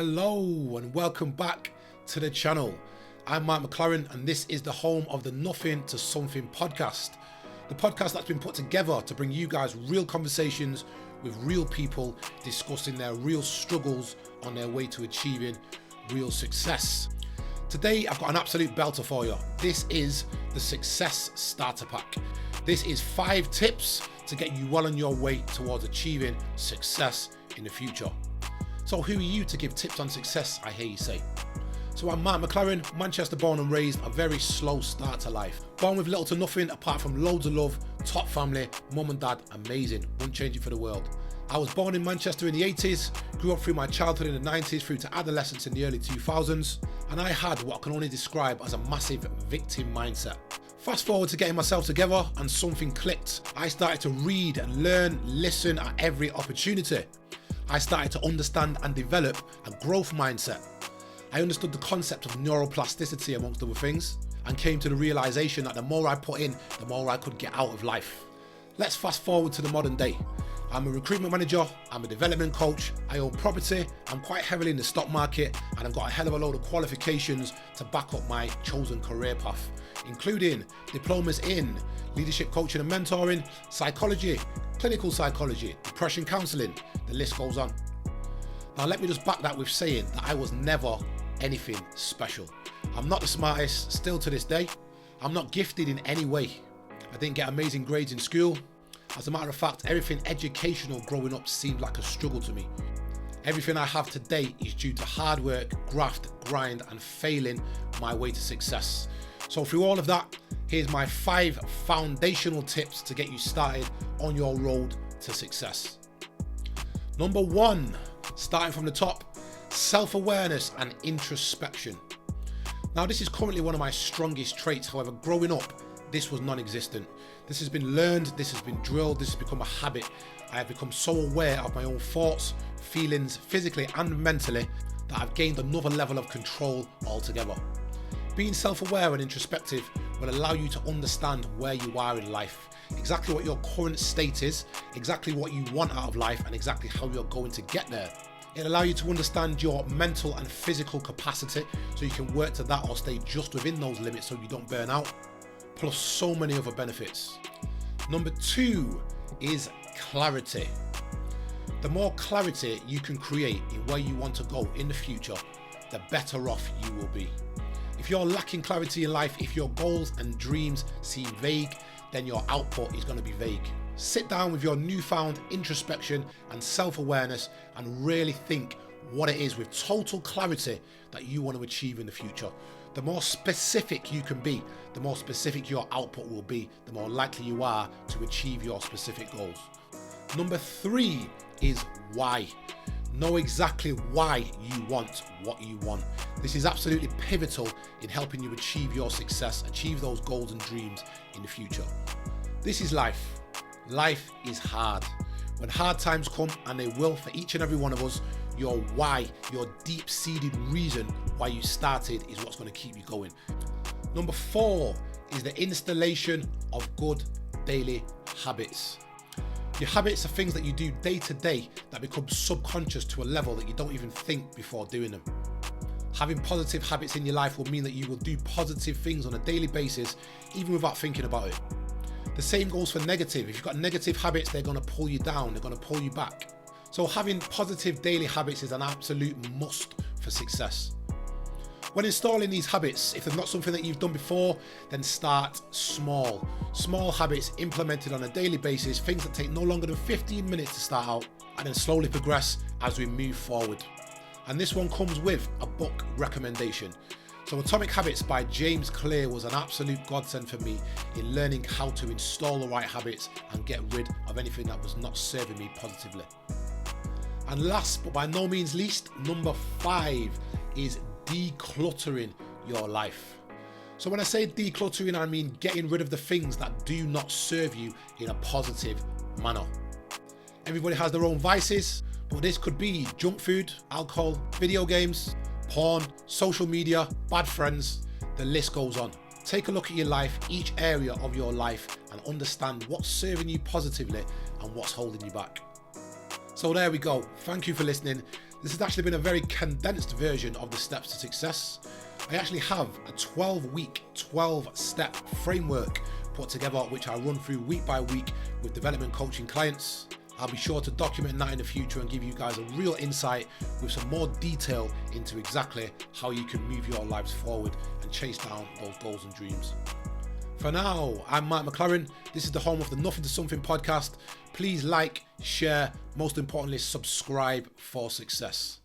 Hello and welcome back to the channel. I'm Mike McLaren and this is the home of the Nothing to Something podcast. The podcast that's been put together to bring you guys real conversations with real people discussing their real struggles on their way to achieving real success. Today I've got an absolute belter for you. This is the Success Starter Pack. This is 5 tips to get you well on your way towards achieving success in the future. So who are you to give tips on success, I hear you say? So I'm Mark McLaren, Manchester born and raised, a very slow start to life. Born with little to nothing apart from loads of love, top family, mum and dad, amazing, wouldn't change it for the world. I was born in Manchester in the 80s, grew up through my childhood in the 90s through to adolescence in the early 2000s, and I had what I can only describe as a massive victim mindset. Fast forward to getting myself together and something clicked. I started to read and learn, listen at every opportunity. I started to understand and develop a growth mindset. I understood the concept of neuroplasticity amongst other things and came to the realization that the more I put in, the more I could get out of life. Let's fast forward to the modern day. I'm a recruitment manager, I'm a development coach, I own property, I'm quite heavily in the stock market, and I've got a hell of a load of qualifications to back up my chosen career path, including diplomas in leadership coaching and mentoring, psychology, clinical psychology, depression counselling, the list goes on. Now let me just back that with saying that I was never anything special. I'm not the smartest, still to this day. I'm not gifted in any way. I didn't get amazing grades in school. As a matter of fact, everything educational growing up seemed like a struggle to me. Everything I have today is due to hard work, graft, grind, and failing my way to success. So through all of that, here's my 5 foundational tips to get you started on your road to success. Number 1, starting from the top, self-awareness and introspection. Now this is currently one of my strongest traits. However, growing up, this was non-existent. This has been learned, this has been drilled, this has become a habit. I have become so aware of my own thoughts, feelings, physically and mentally, that I've gained another level of control altogether. Being self-aware and introspective will allow you to understand where you are in life, exactly what your current state is, exactly what you want out of life, and exactly how you're going to get there. It'll allow you to understand your mental and physical capacity so you can work to that or stay just within those limits so you don't burn out, plus so many other benefits. Number 2 is clarity. The more clarity you can create in where you want to go in the future, the better off you will be. If you're lacking clarity in life, if your goals and dreams seem vague, then your output is going to be vague. Sit down with your newfound introspection and self-awareness and really think what it is with total clarity that you want to achieve in the future. The more specific you can be, the more specific your output will be, the more likely you are to achieve your specific goals. Number 3 is why. Know exactly why you want what you want. This is absolutely pivotal in helping you achieve your success, achieve those goals and dreams in the future. This is life. Life is hard. When hard times come, and they will for each and every one of us, your why, your deep-seated reason why you started is what's going to keep you going. Number 4 is the installation of good daily habits. Your habits are things that you do day to day that become subconscious to a level that you don't even think before doing them. Having positive habits in your life will mean that you will do positive things on a daily basis, even without thinking about it. The same goes for negative. If you've got negative habits, they're going to pull you down, they're going to pull you back. So having positive daily habits is an absolute must for success. When installing these habits, if they're not something that you've done before, then start small. Small habits implemented on a daily basis, things that take no longer than 15 minutes to start out, and then slowly progress as we move forward. And this one comes with a book recommendation. So Atomic Habits by James Clear was an absolute godsend for me in learning how to install the right habits and get rid of anything that was not serving me positively. And last but by no means least, number 5 is decluttering your life. So when I say decluttering, I mean getting rid of the things that do not serve you in a positive manner. Everybody has their own vices, but this could be junk food, alcohol, video games, porn, social media, bad friends, the list goes on. Take a look at your life, each area of your life, and understand what's serving you positively and what's holding you back. So there we go. Thank you for listening. This has actually been a very condensed version of the steps to success. I actually have a 12-week, 12-step framework put together, which I run through week by week with development coaching clients. I'll be sure to document that in the future and give you guys a real insight with some more detail into exactly how you can move your lives forward and chase down those goals and dreams. For now, I'm Mike McLaren. This is the home of the Nothing to Something podcast. Please like, share, most importantly, subscribe for success.